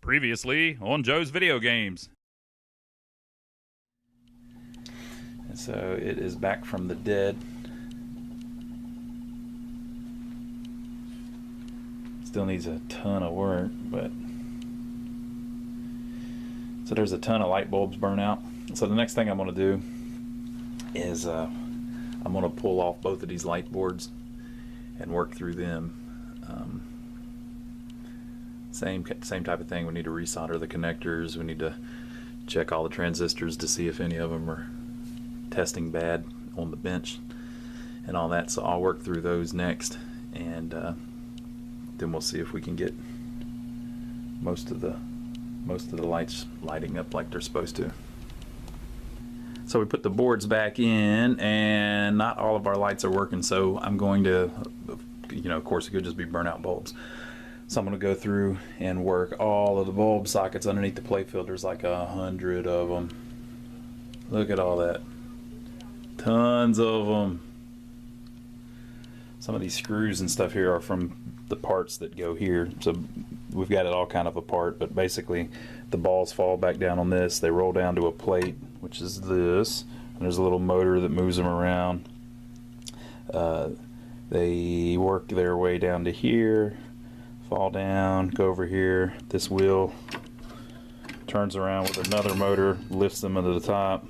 Previously on Joe's Video Games. And so it is back from the dead. Still needs a ton of work, but so there's a ton of light bulbs burnt out. So the next thing I'm going to do is I'm going to pull off both of these light boards and work through them. Same type of thing. We need to resolder the connectors. We need to check all the transistors to see if any of them are testing bad on the bench and all that. So I'll work through those next, and then we'll see if we can get most of the lights lighting up like they're supposed to. So we put the boards back in, and not all of our lights are working. So I'm going to, of course, it could just be burnout bulbs. So I'm going to go through and work all of the bulb sockets underneath the plate filters, like 100 of them. Look at all that. Tons of them. Some of these screws and stuff here are from the parts that go here. So we've got it all kind of apart, but basically the balls fall back down on this. They roll down to a plate, which is this. And there's a little motor that moves them around. They work their way down to here. Fall down, go over here. This wheel turns around with another motor, lifts them into the top.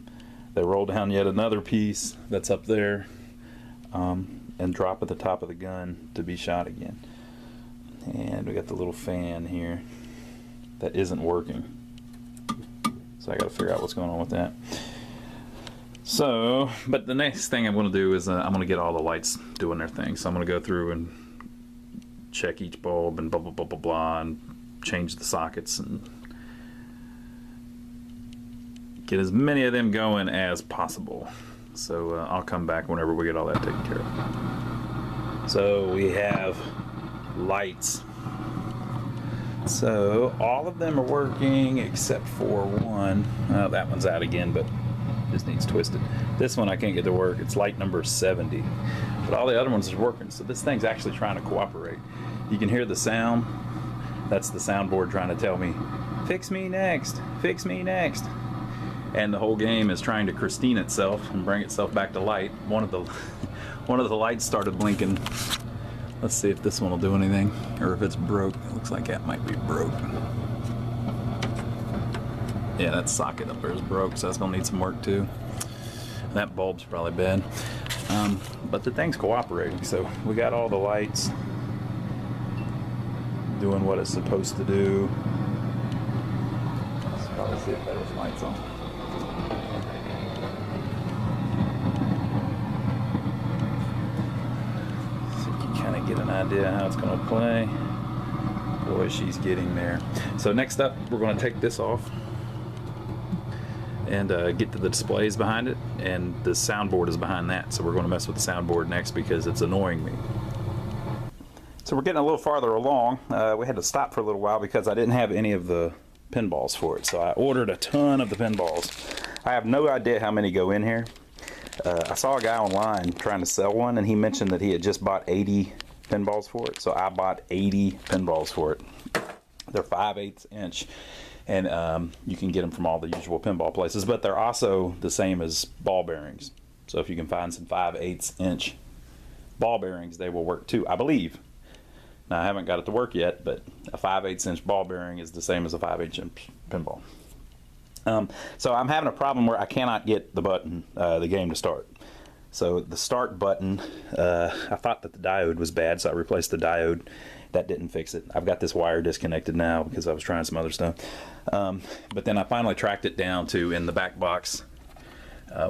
They roll down yet another piece that's up there, and drop at the top of the gun to be shot again. And we got the little fan here that isn't working. So I got to figure out what's going on with that. So, but the next thing I'm going to do is I'm going to get all the lights doing their thing. So I'm going to go through and check each bulb and blah blah blah blah blah, and change the sockets and get as many of them going as possible. So I'll come back whenever we get all that taken care of. So we have lights. So all of them are working except for one. That one's out again, but just needs twisted. This one I can't get to work. It's light number 70. But all the other ones are working. So this thing's actually trying to cooperate. You can hear the sound. That's the soundboard trying to tell me, fix me next, fix me next. And the whole game is trying to Christine itself and bring itself back to light. One of the lights started blinking. Let's see if this one will do anything, or if it's broke. It looks like that might be broke. Yeah, that socket up there is broke, so that's gonna need some work too. That bulb's probably bad. But the thing's cooperating, so we got all the lights doing what it's supposed to do. Let's probably see if there's lights on. So you can kind of get an idea how it's going to play. Boy, she's getting there. So next up, we're going to take this off and get to the displays behind it, and the soundboard is behind that. So we're going to mess with the soundboard next because it's annoying me. So we're getting a little farther along. We had to stop for a little while because I didn't have any of the pinballs for it. So I ordered a ton of the pinballs. I have no idea how many go in here. I saw a guy online trying to sell one, and he mentioned that he had just bought 80 pinballs for it. So I bought 80 pinballs for it. They're 5/8 inch. And you can get them from all the usual pinball places, but they're also the same as ball bearings. So if you can find some 5/8 inch ball bearings, they will work too, I believe. Now I haven't got it to work yet, but a 5/8 inch ball bearing is the same as a 5/8 inch pinball. So I'm having a problem where I cannot get the button, the game to start. So the start button, I thought that the diode was bad, so I replaced the diode. That didn't fix it. I've got this wire disconnected now because I was trying some other stuff. But then I finally tracked it down to, in the back box,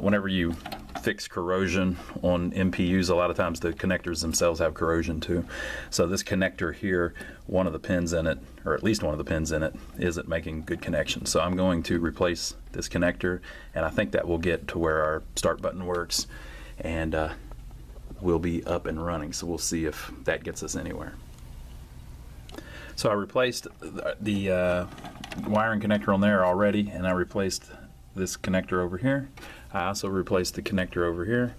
whenever you fix corrosion on MPUs, a lot of times the connectors themselves have corrosion too. So this connector here, one of the pins in it, or at least one of the pins in it, isn't making good connection. So I'm going to replace this connector, and I think that will get to where our start button works, and we'll be up and running. So we'll see if that gets us anywhere. So I replaced the wiring connector on there already, and I replaced this connector over here. I also replaced the connector over here,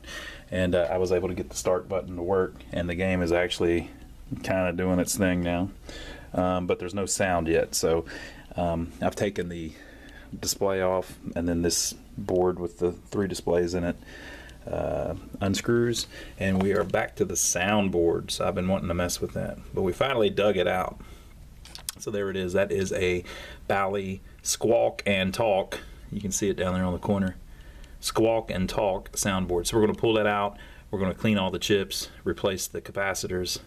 and I was able to get the start button to work, and the game is actually kind of doing its thing now, but there's no sound yet. So I've taken the display off, and then this board with the 3 displays in it unscrews, and we are back to the soundboard. So I've been wanting to mess with that, but we finally dug it out. So there it is. That is a Bally Squawk and Talk. You can see it down there on the corner. Squawk and Talk soundboard. So we're going to pull that out. We're going to clean all the chips, replace the capacitors,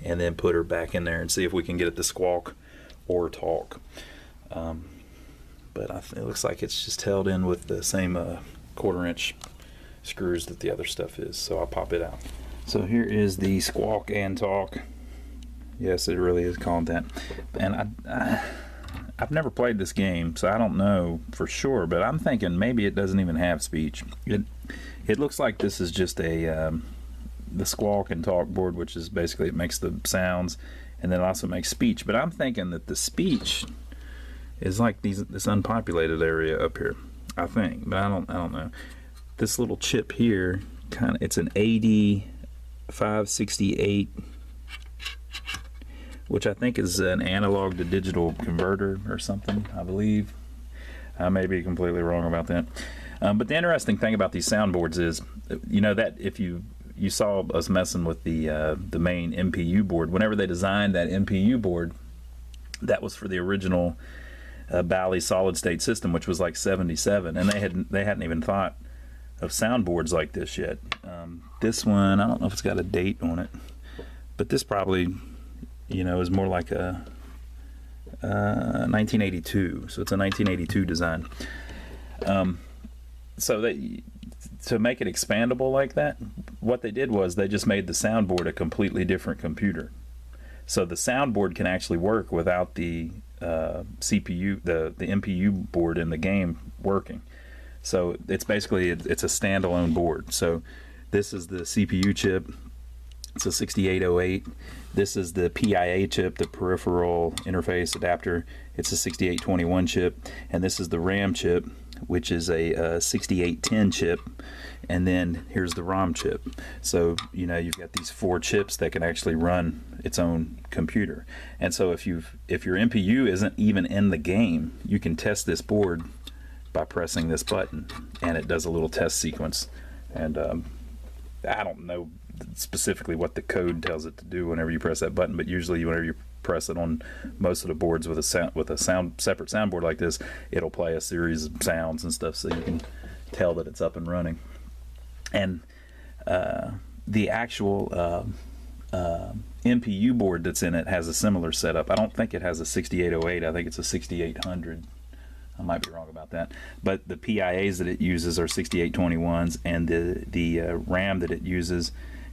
and then put her back in there and see if we can get it to squawk or talk. But it looks like it's just held in with the same 1/4 inch screws that the other stuff is. So I'll pop it out. So here is the Squawk and Talk. Yes, it really is called that. And I've never played this game, so I don't know for sure, but I'm thinking maybe it doesn't even have speech. It looks like this is just the Squawk and Talk board, which is basically it makes the sounds, and then it also makes speech. But I'm thinking that the speech is like this unpopulated area up here, I think, but I don't know. This little chip here, it's an 8568, which I think is an analog to digital converter or something, I believe. I may be completely wrong about that. But the interesting thing about these soundboards is, that if you saw us messing with the main MPU board, whenever they designed that MPU board, that was for the original Bally solid state system, which was like 77, and they hadn't even thought of soundboards like this yet. This one, I don't know if it's got a date on it, but this probably is more like a 1982, so it's a 1982 design. So to make it expandable like that, what they did was they just made the soundboard a completely different computer. So the soundboard can actually work without the CPU, the MPU board in the game working. So it's basically it's a standalone board. So this is the CPU chip. It's a 6808. This is the PIA chip, the peripheral interface adapter. It's a 6821 chip, and this is the RAM chip, which is a 6810 chip, and then here's the ROM chip. So you've got these 4 chips that can actually run its own computer. And so if your MPU isn't even in the game, you can test this board by pressing this button, and it does a little test sequence. And I don't know specifically what the code tells it to do whenever you press that button, but usually whenever you press it on most of the boards with a separate soundboard like this, it'll play a series of sounds and stuff, so you can tell that it's up and running. And the actual MPU board that's in it has a similar setup. I don't think it has a 6808. I think it's a 6800. I might be wrong about that, but the PIAs that it uses are 6821s, and the RAM that it uses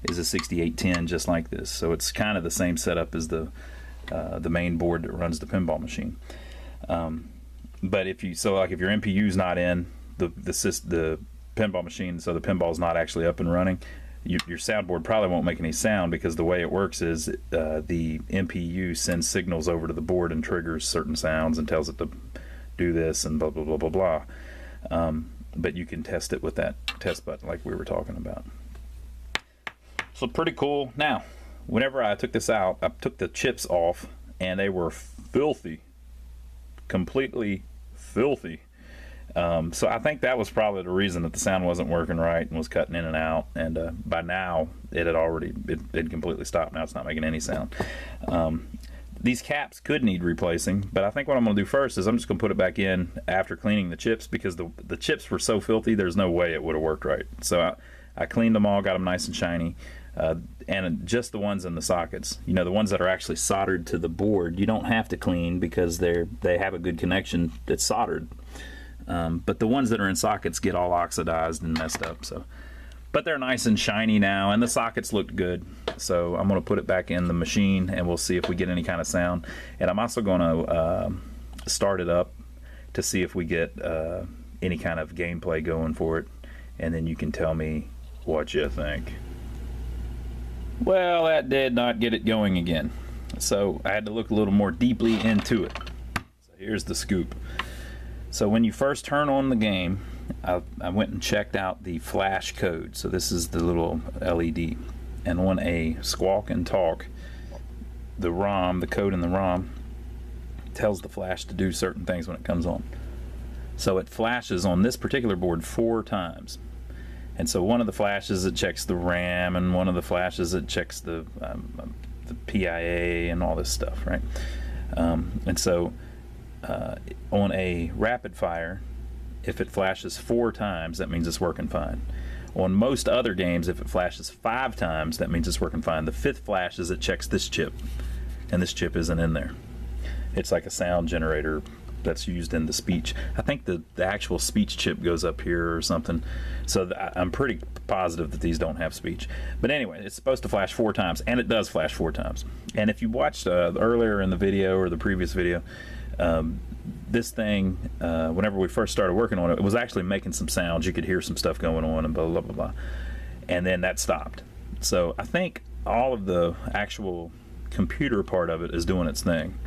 is a 6810, just like this. So it's kind of the same setup as the main board that runs the pinball machine. But if your MPU's not in the pinball machine, so the pinball's not actually up and running, your soundboard probably won't make any sound, because the way it works is the MPU sends signals over to the board and triggers certain sounds and tells it to do this and blah blah blah blah blah. But you can test it with that test button like we were talking about. So pretty cool. Now, whenever I took this out, I took the chips off, and they were filthy, completely filthy. So I think that was probably the reason that the sound wasn't working right and was cutting in and out. And by now, it had completely stopped. Now it's not making any sound. These caps could need replacing, but I think what I'm going to do first is I'm just going to put it back in after cleaning the chips, because the chips were so filthy, there's no way it would have worked right. So I cleaned them all, got them nice and shiny, and just the ones in the sockets. The ones that are actually soldered to the board, you don't have to clean because they have a good connection that's soldered. But the ones that are in sockets get all oxidized and messed up. But they're nice and shiny now, and the sockets looked good. So I'm going to put it back in the machine, and we'll see if we get any kind of sound. And I'm also going to start it up to see if we get any kind of gameplay going for it. And then you can tell me what you think. Well, that did not get it going again. So I had to look a little more deeply into it. So here's the scoop. So when you first turn on the game, I went and checked out the flash code. So this is the little LED. And on a Squawk and Talk, the ROM, the code in the ROM, tells the flash to do certain things when it comes on. So it flashes on this particular board 4 times. And so one of the flashes, it checks the RAM, and one of the flashes, it checks the PIA and all this stuff, right? And so on a rapid fire, if it flashes 4 times, that means it's working fine. On most other games, if it flashes 5 times, that means it's working fine. The 5th flash is it checks this chip, and this chip isn't in there. It's like a sound generator that's used in the speech. I think the actual speech chip goes up here or something. So I'm pretty positive that these don't have speech. But anyway, it's supposed to flash 4 times, and it does flash 4 times. And if you watched earlier in the video or the previous video, this thing, whenever we first started working on it, it was actually making some sounds. You could hear some stuff going on and blah, blah, blah, blah. And then that stopped. So I think all of the actual computer part of it is doing its thing.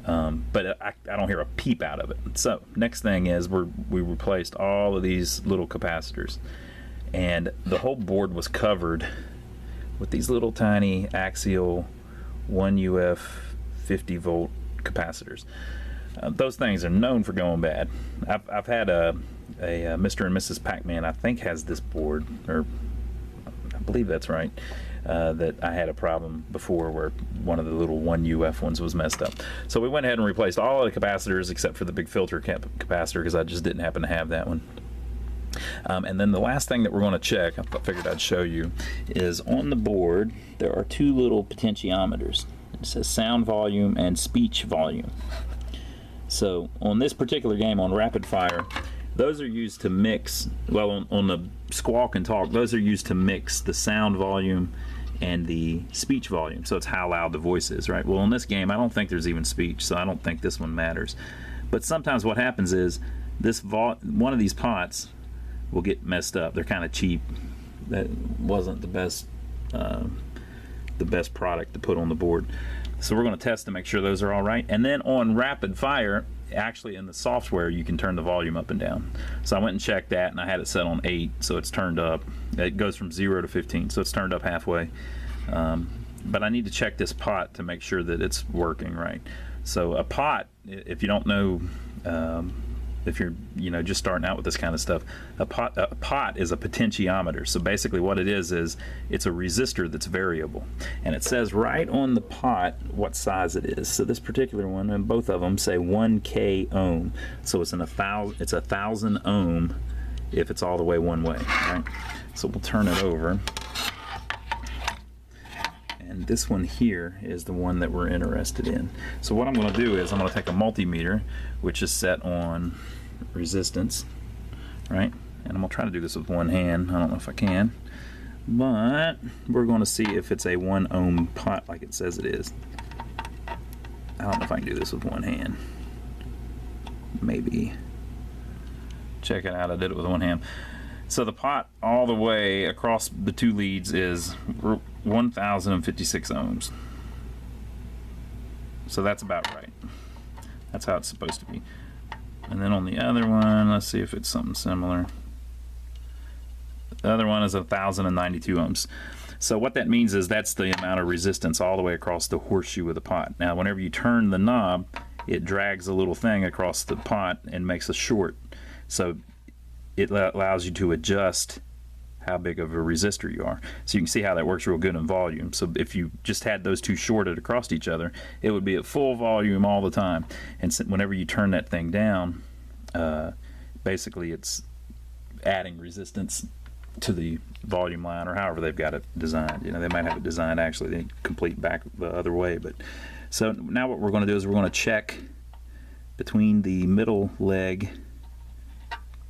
But I don't hear a peep out of it. So next thing is we replaced all of these little capacitors. And the whole board was covered with these little tiny axial 1UF 50 volt capacitors. Those things are known for going bad. I've had a Mr. and Mrs. Pac-Man, I think, has this board, or I believe that's right, that I had a problem before where one of the little 1UF ones was messed up. So we went ahead and replaced all of the capacitors except for the big filter capacitor, because I just didn't happen to have that one. And then the last thing that we're going to check, I figured I'd show you, is on the board there are 2 little potentiometers. It says sound volume and speech volume. So on this particular game, on rapid fire, those are used to mix, well, on the squawk and talk, those are used to mix the sound volume and the speech volume. So it's how loud the voice is, right? Well, in this game, I don't think there's even speech, so I don't think this one matters. But sometimes what happens is this one of these pots will get messed up. They're kind of cheap. That wasn't the best product to put on the board. So we're going to test to make sure those are all right. And then on rapid fire, actually in the software, you can turn the volume up and down. So I went and checked that, and I had it set on 8, so it's turned up. It goes from 0 to 15, so it's turned up halfway. But I need to check this pot to make sure that it's working right. So a pot, if you don't know, if you're just starting out with this kind of stuff, a pot is a potentiometer. So basically what it is it's a resistor that's variable, and it says right on the pot what size it is. So this particular one, and both of them say 1K ohm, so it's 1,000 ohm if it's all the way one way, right? So we'll turn it over, and this one here is the one that we're interested in. So what I'm going to do is I'm going to take a multimeter, which is set on resistance, right? And I'm going to try to do this with one hand. I don't know if I can, but we're going to see if it's a 1 ohm pot like it says it is. I don't know if I can do this with one hand. Maybe. Check it out, I did it with one hand. So the pot all the way across the 2 leads is 1,056 ohms. So that's about right. That's how it's supposed to be. And then on the other one, let's see if it's something similar. The other one is 1,092 ohms. So what that means is that's the amount of resistance all the way across the horseshoe of the pot. Now whenever you turn the knob, it drags a little thing across the pot and makes a short. So it allows you to adjust how big of a resistor you are. So you can see how that works real good in volume. So if you just had those 2 shorted across each other, it would be at full volume all the time. And so whenever you turn that thing down, basically it's adding resistance to the volume line, or however they've got it designed. They might have it designed actually complete back the other way. But so now what we're going to do is we're going to check between the middle leg.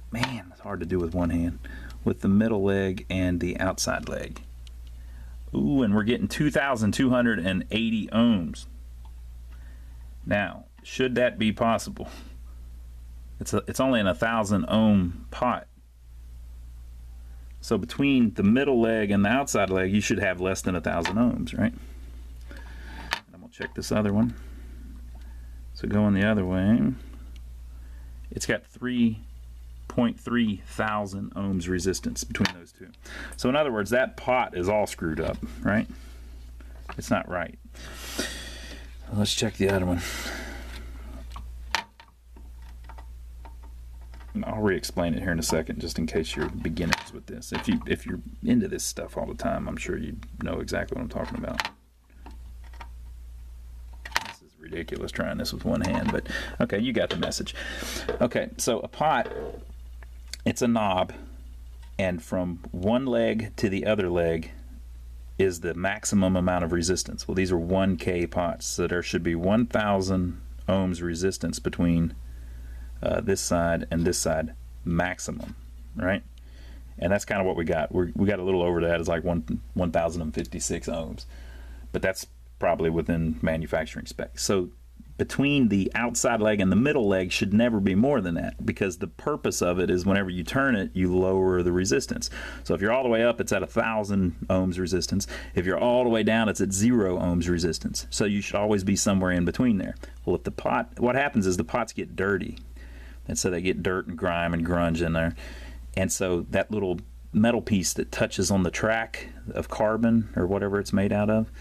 Man, it's hard to do with one hand. With the middle leg and the outside leg. Ooh, and we're getting 2,280 ohms. Now, should that be possible? It's only an 1,000 ohm pot. So between the middle leg and the outside leg, you should have less than 1,000 ohms, right? I'm gonna check this other one. So going the other way, it's got 3.3 thousand ohms resistance between those 2. So in other words, that pot is all screwed up, right? It's not right. Let's check the other one. I'll re-explain it here in a second, just in case you're beginners with this. If you're into this stuff all the time, I'm sure you know exactly what I'm talking about. This is ridiculous trying this with one hand, but okay, you got the message. Okay, so a pot, it's a knob, and from one leg to the other leg is the maximum amount of resistance. Well, these are 1K pots, so there should be 1,000 ohms resistance between this side and this side maximum, right? And that's kind of what we got. We got a little over that. It's like 1,056 ohms, but that's probably within manufacturing specs. So between the outside leg and the middle leg should never be more than that, because the purpose of it is whenever you turn it, you lower the resistance. So if you're all the way up, it's at 1,000 ohms resistance. If you're all the way down, it's at 0 ohms resistance. So you should always be somewhere in between there. Well, if the pot, what happens is the pots get dirty, and so they get dirt and grime and grunge in there, and so that little metal piece that touches on the track of carbon or whatever it's made out of,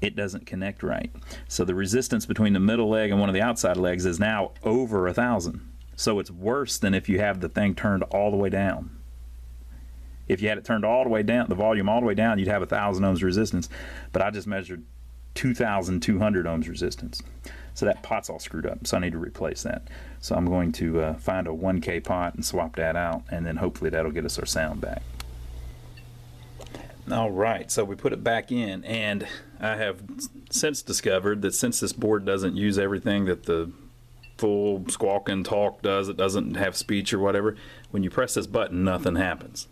it doesn't connect right. So the resistance between the middle leg and one of the outside legs is now over 1,000. So it's worse than if you have the thing turned all the way down. If you had it turned all the way down, the volume all the way down, you'd have 1,000 ohms resistance. But I just measured 2,200 ohms resistance. So that pot's all screwed up, so I need to replace that. So I'm going to find a 1K pot and swap that out, and then hopefully that'll get us our sound back. Alright, so we put it back in, and I have since discovered that since this board doesn't use everything that the full squawk and talk does, it doesn't have speech or whatever, when you press this button, nothing happens.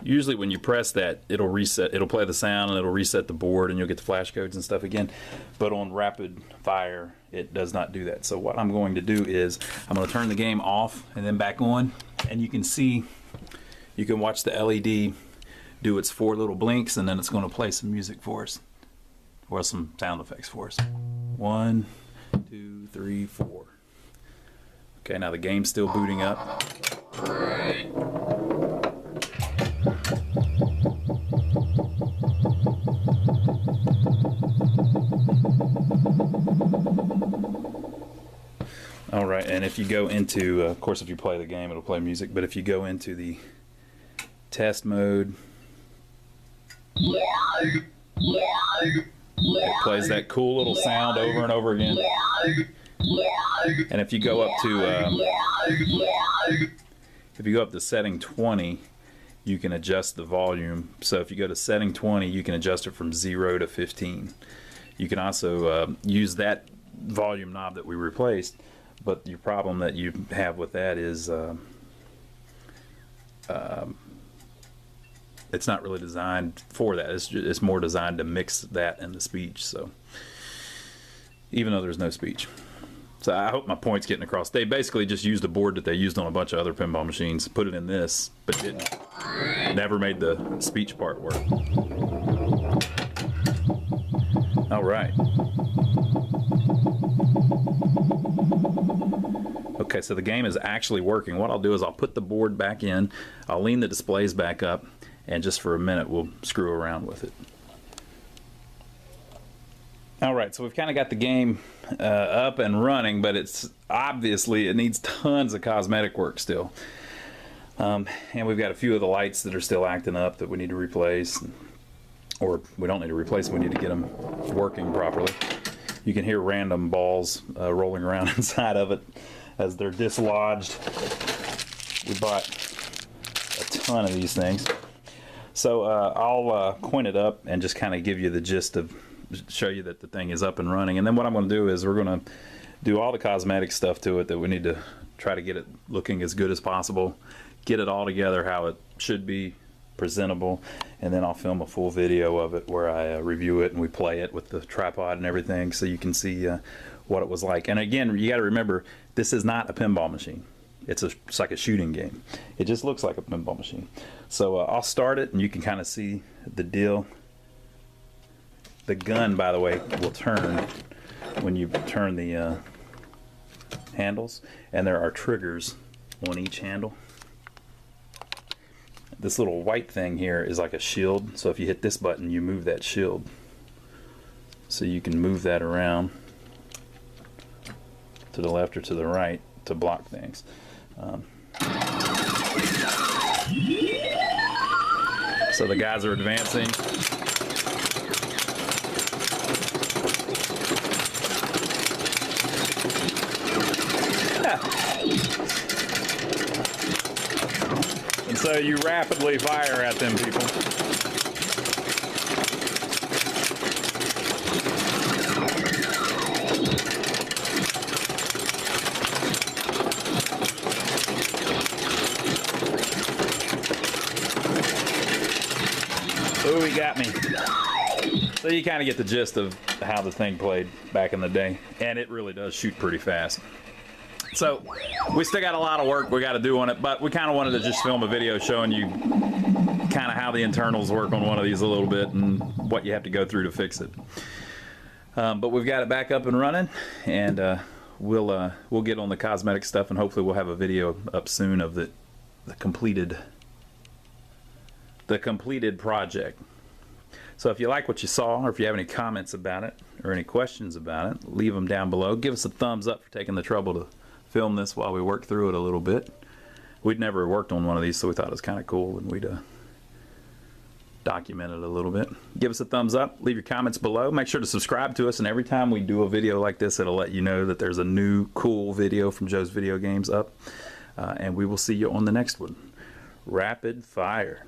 Usually when you press that, it'll reset, it'll play the sound and it'll reset the board and you'll get the flash codes and stuff again. But on rapid fire, it does not do that. So what I'm going to do is I'm going to turn the game off and then back on, and you can see, you can watch the LED do its 4 little blinks, and then it's going to play some music for us, or some sound effects for us. 1, 2, 3, 4. Okay, now the game's still booting up. Alright, and if you go into, of course if you play the game it'll play music, but if you go into the test mode, it plays that cool little sound over and over again. And if you go up to setting 20, you can adjust the volume. So if you go to setting 20, you can adjust it from 0 to 15. You can also use that volume knob that we replaced, but your problem that you have with that is it's not really designed for that. It's more designed to mix that and the speech. So even though there's no speech. So I hope my point's getting across. They basically just used a board that they used on a bunch of other pinball machines, put it in this, but never made the speech part work. All right. Okay, so the game is actually working. What I'll do is I'll put the board back in, I'll lean the displays back up, and just for a minute we'll screw around with it. Alright, so we've kind of got the game up and running, but it's obviously it needs tons of cosmetic work still. And we've got a few of the lights that are still acting up that we need to replace. Or we don't need to replace them, we need to get them working properly. You can hear random balls rolling around inside of it as they're dislodged. We bought a ton of these things. So I'll coin it up and just kind of give you the gist of, show you that the thing is up and running. And then what I'm going to do is we're going to do all the cosmetic stuff to it that we need to try to get it looking as good as possible, get it all together how it should be presentable, and then I'll film a full video of it where I review it and we play it with the tripod and everything so you can see what it was like. And again, you got to remember, this is not a pinball machine. It's like a shooting game. It just looks like a pinball machine. So I'll start it and you can kind of see the deal. The gun, by the way, will turn when you turn the handles, and there are triggers on each handle. This little white thing here is like a shield, so if you hit this button you move that shield, so you can move that around to the left or to the right to block things. So the guys are advancing. And so you rapidly fire at them, people. Oh, he got me. So you kind of get the gist of how the thing played back in the day. And it really does shoot pretty fast. So we still got a lot of work we got to do on it, but we kind of wanted to just film a video showing you kind of how the internals work on one of these a little bit and what you have to go through to fix it. But we've got it back up and running, and we'll get on the cosmetic stuff, and hopefully we'll have a video up soon of the completed project. So if you like what you saw, or if you have any comments about it or any questions about it, leave them down below. Give us a thumbs up for taking the trouble to film this while we work through it a little bit. We'd never worked on one of these, so we thought it was kind of cool, and we'd document it a little bit. Give us a thumbs up, leave your comments below, make sure to subscribe to us, and every time we do a video like this, it'll let you know that there's a new cool video from Joe's Video Games up, and we will see you on the next one. Rapid fire.